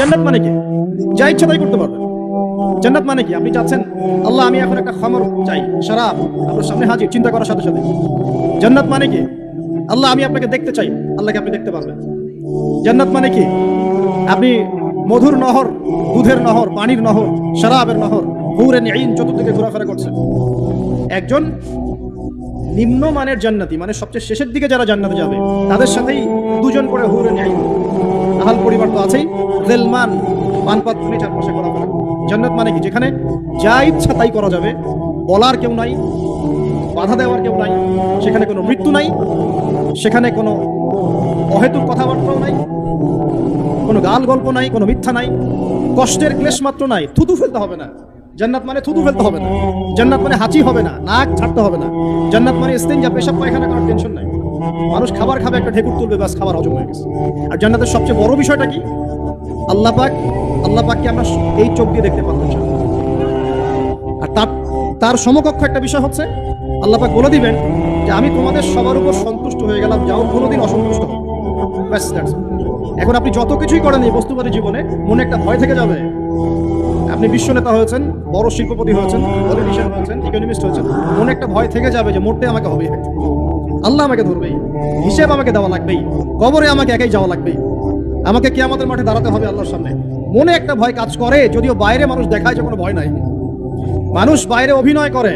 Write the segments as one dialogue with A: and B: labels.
A: জান্নাত মানে কি? যা ইচ্ছা তাই করতে পারবেন। জান্নাত মানে কি? আপনি চাচ্ছেন আল্লাহ আমি এখন একটা খামর চাই, শরাব আপনার সামনে হাজির, চিন্তা করার সাথে সাথে। জান্নাত মানে কি? আল্লাহ আমি আপনাকে দেখতে চাই, আল্লাহকে আপনি দেখতে পারবেন। জান্নাত মানে কি? আপনি মধুর নহর, দুধের নহর, পানির নহর, শরাবের নহর, হুরেন আইন চতুর্দিকে ঘোরাফেরা করছে। একজন নিম্নমানের জান্নাতি, মানে সবচেয়ে শেষের দিকে যারা জান্নাতে যাবে, তাদের সাথেই দুজন করে হুরেন আইন, আহাল পরিবার তো আছেই, রেলমান পানপাত তুমি চারপাশে ঘোরাফেরা। জান্নাত মানে কি? যেখানে যা ইচ্ছা তাই করা যাবে, বলার কেউ নাই, বাধা দেওয়ার কেউ নাই, সেখানে কোনো মৃত্যু নাই, সেখানে কোনো অহেতুক কথাবার্তাও নাই, কোনো গাল গল্প নাই, কোনো মিথ্যা নাই, কষ্টের ক্লেশ মাত্র নাই, থুতু ফেলতে হবে না। জান্নাত মানে থুতু ফেলতে হবে না। জান্নাত মানে হাঁচি হবে না, নাক ছাড়তে হবে না। জান্নাত মানে ইস্তেঞ্জা, পেশাব পায়খানা করার টেনশন নাই। মানুষ খাবার খাবে, একটা ঢেকুর তুলবে, বাস খাবার হজম হয়ে গেছে। আর জান্নাতের সবচেয়ে বড় বিষয়টা কি? আল্লাহ পাককে আমরা এই চোখ দিয়ে দেখতে পারবো। আর তার সমকক্ষ একটা বিষয় হচ্ছে আল্লাহ পাক বলে দিবেন যে আমি তোমাদের সবার উপর সন্তুষ্ট হয়ে গেলাম, যাও কোনোদিন অসন্তুষ্ট হবে। ব্যাস, এখন আপনি যত কিছুই করেন এই বস্তুবাদী জীবনে, মনে একটা ভয় থেকে যাবে। আপনি বিশ্ব নেতা হয়েছেন, বড় শিল্পপতি হয়েছেন, পলিটিশিয়ান হয়েছেন, ইকোনমিস্ট হয়েছেন, মনে একটা ভয় থেকে যাবে যে মরতে আমাকে হবে, আল্লাহ আমাকে ধরবেই, হিসেব আমাকে দেওয়া লাগবেই, কবরে আমাকে একাই যাওয়া লাগবেই, আমাকে কিয়ামতের মাঠে দাঁড়াতে হবে আল্লাহর সামনে। মনে একটা ভয় কাজ করে, যদিও বাইরে মানুষ দেখায় যে কোনো ভয় নাই। মানুষ বাইরে অভিনয় করে,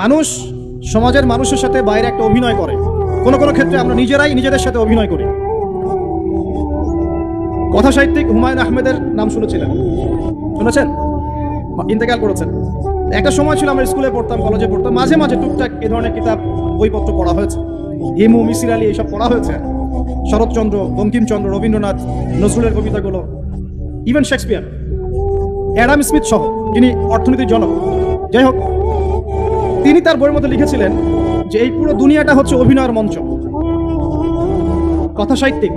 A: মানুষ সমাজের মানুষের সাথে বাইরে একটা অভিনয় করে। কোনো কোনো ক্ষেত্রে আমরা নিজেরাই নিজেদের সাথে অভিনয় করি। কথা সাহিত্যিক হুমায়ুন আহমেদের নাম শুনেছিলেন? শুনেছেন? ইন্তেকাল করেছেন। একটা সময় ছিল আমরা স্কুলে পড়তাম, কলেজে পড়তাম, মাঝে মাঝে টুকটাক এ ধরনের কিতাব বইপত্র পড়া হয়েছে। হিমু, মিসির আলী এইসব পড়া হয়েছে। শরৎচন্দ্র, বঙ্কিমচন্দ্র, রবীন্দ্রনাথ, নজরুলের কবিতাগুলো, ইভেন শেক্সপিয়ার, অ্যাডাম স্মিথ সহ, যিনি অর্থনীতির জনক। যাই হোক, তিনি তার বইয়ের মধ্যে লিখেছিলেন যে এই পুরো দুনিয়াটা হচ্ছে অভিনয়ের মঞ্চ। কথা সাহিত্যিক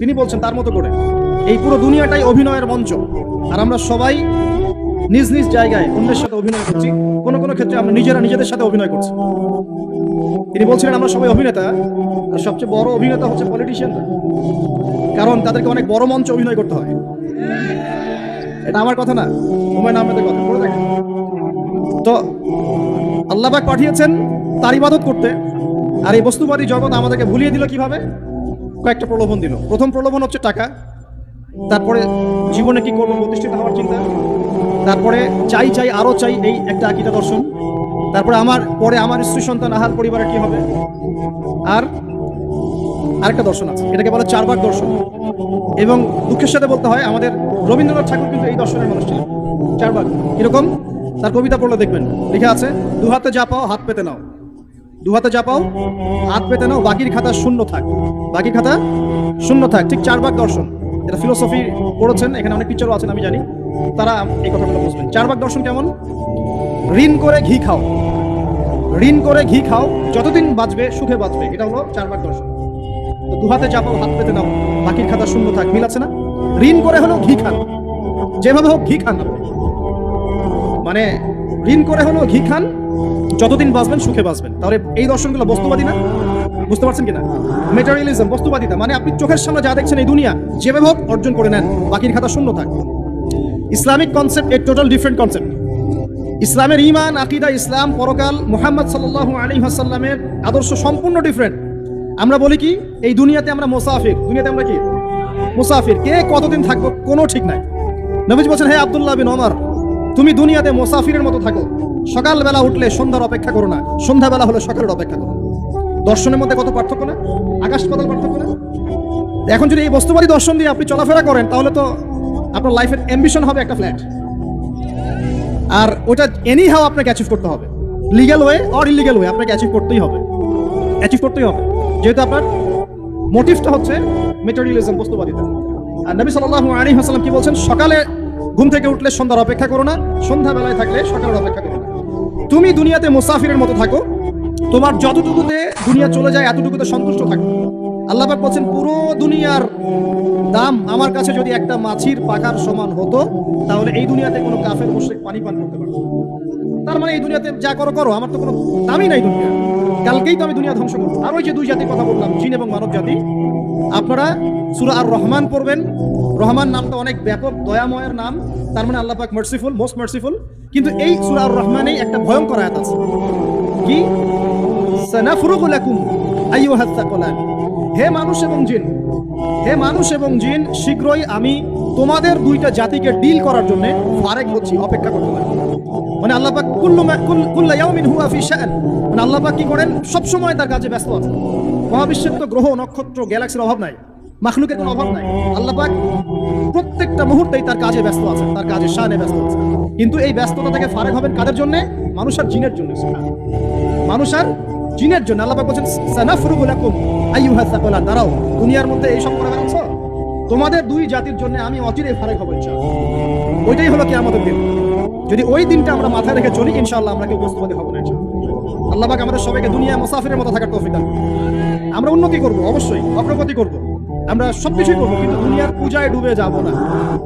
A: তিনি বলছেন তার মতো করে এই পুরো দুনিয়াটাই অভিনয়ের মঞ্চ, আর আমরা সবাই নিজ নিজ জায়গায় অন্যের সাথে অভিনয় করছি। কোনো কোনো ক্ষেত্রে আমরা নিজেরা নিজেদের সাথে অভিনয় করছি। তিনি বলছিলেন আমরা সবাই অভিনেতা, আর সবচেয়ে বড় অভিনেতা হচ্ছে পলিটিশিয়ানরা, কারণ তাদেরকে অনেক বড় মঞ্চ অভিনয় করতে হয়। এটা আমার কথা না, হুমায়ুন আহমেদের কথা, পড়ে দেখেন। তো আল্লাহ পাক পাঠিয়েছেন তার ইবাদত করতে, আর এই বস্তুবাদী জগৎ আমাদেরকে ভুলিয়ে দিল কিভাবে? কয়েকটা প্রলোভন দিল। প্রথম প্রলোভন হচ্ছে টাকা, তারপরে জীবনে কি করবো প্রতিষ্ঠিত হওয়ার চিন্তা, তারপরে চাই চাই আরো চাই এই একটা আকীদা দর্শন, তারপরে আমার স্ত্রী সন্তান আহাল পরিবারের কি হবে, আর আরেকটা দর্শন আছে, এটাকে বলে চারবাক দর্শন। এবং দুঃখের সাথে বলতে হয় আমাদের রবীন্দ্রনাথ ঠাকুর কিন্তু এই দর্শনের মানুষ ছিলেন। চারবাক এরকম, তার কবিতা পড়লে দেখবেন লেখা আছে, দু হাতে যা পাও হাত পেতে নাও, দু হাতে যা পাও হাত পেতে নাও, বাকির খাতা শূন্য থাক, বাকির খাতা শূন্য থাক। ঠিক চারবাক দর্শন, এটা ফিলোসফি পড়েছেন, এখানে অনেক টিচারও আছেন আমি জানি, তারা এই কথাগুলো বুঝবেন। চারবাক দর্শন কেমন? ঋণ করে ঘি খাও, ঋণ করে ঘি খাও, যতদিন বাঁচবে সুখে বাঁচবে, এটা হলো চারবাক দর্শন। তো দু হাতে চাপাও হাত পেতে নাও, বাকির খাতা শূন্য থাক, মিল আছে না? ঋণ করে হলো ঘি খান, যেভাবে হোক ঘি খান, মানে ঋণ করে হলো ঘি খান, যতদিন বাঁচবেন সুখে বাঁচবেন। তাহলে এই দর্শনগুলো বস্তুবাদী না? বুঝতে পারছেন কিনা? মেটেরিয়ালিজম, বস্তুবাদিতা, মানে আপনি চোখের সামনে যা দেখছেন এই দুনিয়া, যেভাবে হোক অর্জন করে নেন, বাকির খাতা শূন্য থাক। ইসলামিক কনসেপ্ট এর টোটাল ডিফারেন্ট কনসেপ্ট। ইসলামের ঈমান, আকীদা, ইসলাম, পরকাল, মুহাম্মদ সাল্লাল্লাহু আলাইহি ওয়াসাল্লামের আদর্শ সম্পূর্ণ ডিফারেন্ট। আমরা বলি কি এই দুনিয়াতে আমরা মুসাফির, দুনিয়াতে আমরা কি মুসাফির, কে কতদিন থাকবো কোনো ঠিক নাই। নবীজি বলছেন, হে আব্দুল্লাহ বিন ওমর, তুমি দুনিয়াতে মুসাফিরের মতো থাকো, সকালবেলা উঠলে সন্ধ্যার অপেক্ষা করো না, সন্ধ্যাবেলা হলে সকালের অপেক্ষা করো। দর্শনের মধ্যে কত পার্থক্য না, আকাশ পাতাল পার্থক্য না? এখন যদি এই বস্তুবাদী দর্শন দিয়ে আপনি চলাফেরা করেন, তাহলে তো আপনার লাইফের অ্যাম্বিশন হবে একটা ফ্ল্যাট, আর ওটা এনি হাও আপনাকে অ্যাচিভ করতে হবে, legal way or illegal way, আপনাকে অ্যাচিভ করতেই হবে, যেহেতু আপনার মোটিভটা হচ্ছে মেটেরিয়ালিজম, বস্তুবাদিতা। আর নবী সাল্লাল্লাহু আলাইহি ওয়াসাল্লাম কি বলছেন? সকালে ঘুম থেকে উঠলে সন্ধ্যার অপেক্ষা করো না, সন্ধ্যাবেলায় থাকলে সকালের অপেক্ষা করো না। তুমি দুনিয়াতে মুসাফিরের মতো থাকো, তোমার যতটুকুতে দুনিয়া চলে যায় এতটুকুতে সন্তুষ্ট থাকো। আল্লাহ পাক বলছেন, পুরো দুনিয়ার দাম আমার কাছে যদি একটা মাছির পাখার সমান হতো, তাহলে এই দুনিয়াতে কোনো কাফের মুশরিক পানি পান করতে পারতো। তার মানে এই দুনিয়াতে যা করো করো, আমার তো কোনো দামই নাই দুনিয়া, কালকেই তো আমি দুনিয়া ধ্বংস করবো। আর ওই যে দুই জাতির কথা বললাম, জিন এবং মানব জাতি, আপনারা সূরা আর রহমান পড়বেন। রহমান নামটা অনেক ব্যাপক, দয়াময়ের নাম, তার মানে আল্লাহ পাক মার্সিফুল, মোস্ট মার্সিফুল। কিন্তু এই সূরা আর রহমানেই একটা ভয়ঙ্কর আয়াত আছে, কি সানাফরুগু লাকুম আইয়ুহাস সাকলান, হে মানুষ এবং জিন, হে মানুষ এবং জিন, শীঘ্রই আমি তোমাদের দুইটা জাতিকে ডিল করার জন্য ফারেক হচ্ছি, অপেক্ষা করতে পারি। মানে আল্লাহ পাক কুল্লু ইয়াউমিন হুয়া ফি শাআন, মানে আল্লাহ পাক কি করেন, সব সময় তার কাজে ব্যস্ত আছেন। মহাবিশ্বের তো গ্রহ নক্ষত্র গ্যালাক্সির অভাব নাই, মাখলুকের কোনো অভাব নাই। আল্লাহ পাক প্রত্যেকটা মুহূর্তেই তার কাজে ব্যস্ত আছেন, তার কাজে শানে ব্যস্ত আছেন। কিন্তু এই ব্যস্ততা থেকে ফারেক হবেন কাদের জন্য? মানুষ আর জিনের জন্য। মানুষ আর জিনের জন্য আল্লাহ পাক বলেন সানাফরুগু লাকুম আইয়ুহাস সাকলান, দাঁড়াও, দুনিয়ার মধ্যে এই সব করে বেড়াচ্ছ, তোমাদের দুই জাতির জন্য আমি অচিরেই ফারেক হব ইনশাআল্লাহ। ওইটাই হলো কিয়ামতের দিন। যদি ওই দিনটা আমরা মাথায় রেখে চলি, ইনশাআল্লাহ আমরা কেউ বস্তুবাদী হব না ইনশাআল্লাহ। আল্লাহ পাক আমাদের সবাইকে দুনিয়া মুসাফিরের মতো থাকার তৌফিক দান করুন। আমরা উন্নতি করব, অবশ্যই অগ্রগতি করব, আমরা সবকিছুই করবো, কিন্তু দুনিয়ার পূজায় ডুবে যাব না।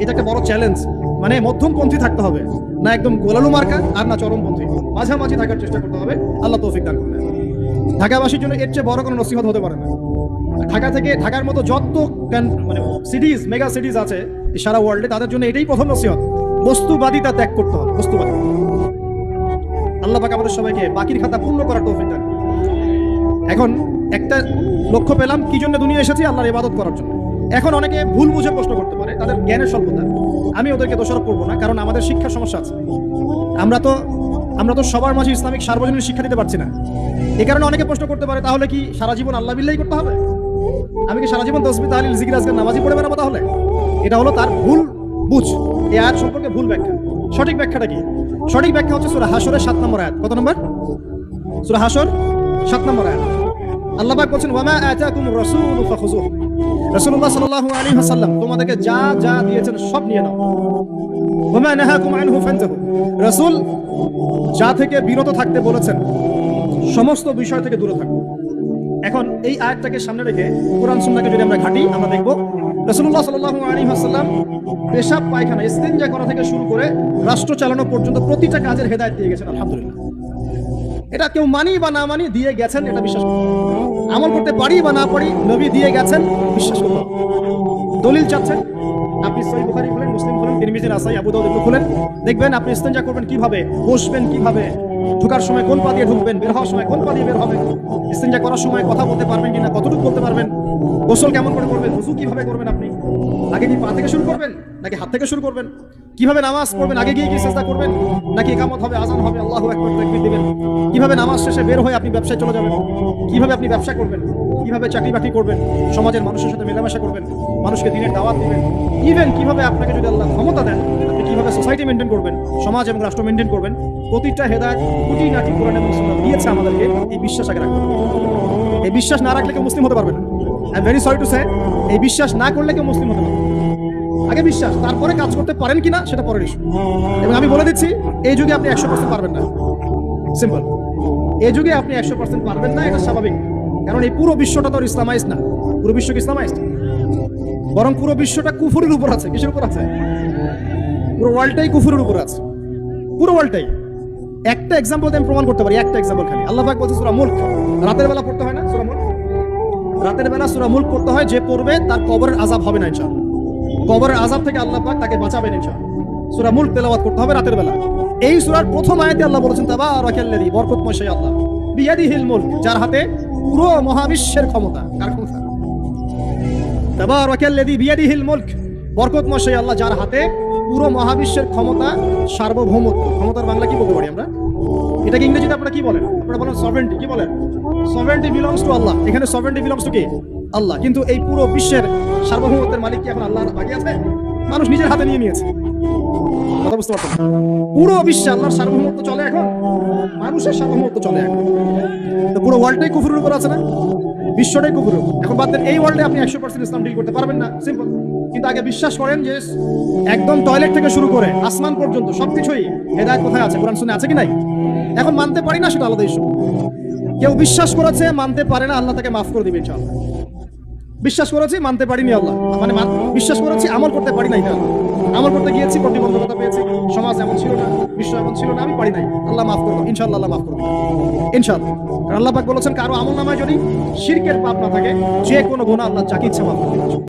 A: এটা একটা বড় চ্যালেঞ্জ। মানে মধ্যমপন্থী থাকতে হবে, না একদম গোলালু মার্কা আর না চরমপন্থী, মাঝামাঝি থাকার চেষ্টা করতে হবে। আল্লাহ তৌফিক দান করুন। ঢাকাবাসীর জন্য এর চেয়ে বড় কোনো নসিহত হতে পারে না। ঢাকা থেকে, ঢাকার মতো যত মানে সিটিজ, মেগা সিটিজ আছে সারা ওয়ার্ল্ডে, তাদের জন্য এটাই প্রথম নসিহত, বস্তুবাদিতা ত্যাগ করতে হবে, বস্তুবাদী। আল্লাহ পাক আমাদের সবাইকে বাকির খাতা পূর্ণ করার তৌফিক দান। এখন একটা লক্ষ্য পেলাম, কি জন্য দুনিয়া এসেছি? আল্লাহর ইবাদত করার জন্য। এখন অনেকে ভুল বুঝে প্রশ্ন করতে পারে, তাদের জ্ঞানের স্বল্পতা। আমি ওদেরকে দোষারোপ করবো না, কারণ আমাদের শিক্ষার সমস্যা আছে। আমরা তো সবার মাঝে ইসলামিক সার্বজনীন শিক্ষা দিতে পারছি না। এই কারণে অনেকে প্রশ্ন করতে পারে, তাহলে কি সারা জীবন আল্লাহ বিল্লাহি করতে হবে? আমি কি সারা জীবন তাসবিহ তাহলিল জিকির আজকার নামাজি পড়ে বেড়াবো? তাহলে এটা হলো তার ভুল বুঝ। এই আয়াত সম্পর্কে ভুল ব্যাখ্যা। সঠিক ব্যাখ্যাটা কি? সঠিক ব্যাখ্যা হচ্ছে সূরা হাশরের 7 নম্বর আয়াত। কত নম্বর? সূরা হাশর 7 নম্বর আয়াত। আল্লাহ পাক বলেন, ওয়া মা আতাকুমুর রাসূলু ফাখুযুহু, রাসূলুল্লাহ সাল্লাল্লাহু আলাইহি ওয়াসাল্লাম তোমাদেরকে যা যা দিয়েছেন সব নিয়ে নাও। ওয়া মা নাহাকুম আনহু ফান্তাহু, রাসূল যা থেকে বিরত থাকতে বলেছেন সমস্ত বিষয় থেকে দূরে থাকো। এখন এই আয়াতটাকে সামনে রেখে কোরআন সুন্নাহকে যদি আমরা ঘাঁটি, আমরা দেখব রাসূলুল্লাহ সাল্লাল্লাহু আলাইহি ওয়াসাল্লাম পেশাব পায়খানা ইস্তেঞ্জা করা থেকে শুরু করে রাষ্ট্র চালানো পর্যন্ত প্রতিটা কাজের হেদায়েত দিয়ে গেছেন। আলহামদুলিল্লাহ, এটা কেউ মানি বা না মানি দিয়ে গেছেন, এটা বিশ্বাস করতে হবে। আমল করতে পারি বা না পারি, নবী দিয়ে গেছেন, বিশ্বাস করতে হবে। দলিল চাচ্ছেন, আপনি সহিহ বুখারী খুলেন, মুসলিম খুলেন, তিরমিজি, নাসাই, আবু দাউদ এগুলো খুলেন, দেখবেন আপনি ইস্তেঞ্জা করবেন কিভাবে, বসবেন কিভাবে, ঢোকার সময় কোন পা দিয়ে ঢুকবেন, বের হওয়ার সময় কোন পা দিয়ে বের হবেন, ইস্তেঞ্জা করার সময় কথা বলতে পারবেন কিনা, কতটুকু বলতে পারবেন, গোসল কেমন করে করবেন, ওযু কিভাবে করবেন, আপনি আগে কি পা থেকে শুরু করবেন নাকি হাত থেকে শুরু করবেন, কিভাবে নামাজ পড়বেন, আগে গিয়ে কি সিজদা করবেন নাকি ইকামত হবে, আযান হবে, আল্লাহু আকবার তাকবীর দিবেন, কিভাবে নামাজ শেষে বের হয়ে আপনি ব্যবসায় চলে যাবেন, কিভাবে আপনি ব্যবসা করবেন, কিভাবে চাকরি বাকরি করবেন, সমাজের মানুষের সাথে মেলামেশা করবেন, মানুষকে দ্বীনের দাওয়াত দিবেন, ইভেন কিভাবে আপনাকে যদি আল্লাহ ক্ষমতা দেন আপনি কিভাবে সোসাইটি মেনটেন করবেন, সমাজ এবং রাষ্ট্র মেনটেন করবেন, প্রতিটা হেদায়েত খুঁটিনাটি কোরআন এবং সুন্নাহ দিয়েছে আমাদেরকে। এই বিশ্বাস আগে রাখতে হবে। এই বিশ্বাস না রাখলে কেউ মুসলিম হতে পারবে না। I am very sorry to say, এই বিশ্বাস না করলে কেউ মুসলিম হতে পারবে না। আগে বিশ্বাস, তারপরে কাজ করতে পারেন কিনা সেটা পরের ইস্যু। এবং আমি বলে দিচ্ছি, এই যুগে আপনি 100% পারবেন না। সিম্পল, এই যুগে আপনি 100% পারবেন না, এটা স্বাভাবিক। কারণ এই পুরো বিশ্বটা তো ইসলামাইজ না। পুরো বিশ্ব কি ইসলামাইজ? বরং পুরো বিশ্বটা কুফরের উপর আছে। কিসের উপর আছে? পুরো ওয়ার্ল্ডটাই কুফরের উপর আছে, পুরো ওয়ার্ল্ডটাই। একটা এক্সাম্পল দিয়ে আমি প্রমাণ করতে পারি, একটা এক্সাম্পল খালি। আল্লাহ পাক বলছে সূরা মুলক, রাতের বেলা পড়তে হয় না সূরা মুলক? রাতের বেলা সূরা মুলক পড়তে হয়, যে পড়বে তার কবরের আযাব হবে না ইনশাআল্লাহ। কবরের আযাব থেকে আল্লাহ পাক তাকে বাঁচাবেন ইনশাআল্লাহ। সূরা মুলক তেলাওয়াত করতে হবে রাতের বেলা। এই সূরার প্রথম আয়াতে আল্লাহ বলেছেন, তাবারাকাল্লাযী, বরকতময় সেই আল্লাহ, বিয়াদিহিল মুলক, যার হাতে পুরো মহাবিশ্বের ক্ষমতা। কার ক্ষমতা? তাবারাকাল্লাযী বিয়াদিহিল মুলক, বরকতময় সেই আল্লাহ, যার হাতে পুরো মহাবিশ্বের ক্ষমতা, সার্বভৌমত্ব। ক্ষমতার বাংলা কি বলতে পারি আমরা? এটাকে ইংরেজিতে আপনারা কি বলেন? আপনারা বলেন সভরেন্টি। কি বলেন? সভরেন্টি বিলংস টু আল্লাহ। এখানে সভরেন্টি বিলংস টু কি? আল্লাহ। কিন্তু এই পুরো বিশ্বের সার্বভৌমত্বের মালিক কি এখন আল্লাহ বাকি আছে? মানুষ নিজের হাতে নিয়ে নিয়েছে। কথা বুঝতে পারছেন? পুরো বিশ্বে আল্লাহর সার্বভৌমত্ব চলে এখন, মানুষের সার্বভৌমত্ব চলে এখন। তো পুরো ওয়ার্ল্ডটাই কুফরের উপর আছে না? বিশ্বটাই কুফরের উপর। এখন বাদ দেন, এই ওয়ার্ল্ডে আপনি 100% ইসলাম ডিল করতে পারবেন না, সিম্পল। কিন্তু আগে বিশ্বাস করেন যে একদম টয়লেট থেকে শুরু করে আসমান পর্যন্ত সবকিছুই হেদায়েত কোথায় আছে, কোরআন শুনে আছে কি নাই? এখন মানতে পারি না, সেটা আলাদা ইস্যু। কেউ বিশ্বাস করেছে, মানতে পারে না, আল্লাহ তাকে মাফ করে দিবে ইনশাআল্লাহ। বিশ্বাস করেছি, মানতে পারিনি আল্লাহ, মানে বিশ্বাস করেছি, আমল করতে পারি নাই। আমল করতে গিয়েছি, প্রতিবন্ধকতা পেয়েছি, সমাজ এমন ছিল না, বিশ্ব এমন ছিল না, আমি পারি নাই। আল্লাহ মাফ করবো ইনশাআল্লাহ, আল্লাহ মাফ করবো ইনশাআল্লাহ। কারণ আল্লাহ পাক বলেছেন কারো আমল নামায় যদি শিরকের পাপ না থাকে, যে কোনো গুনাহ আল্লাহ যাকে ইচ্ছা মাফ করে দিবেন।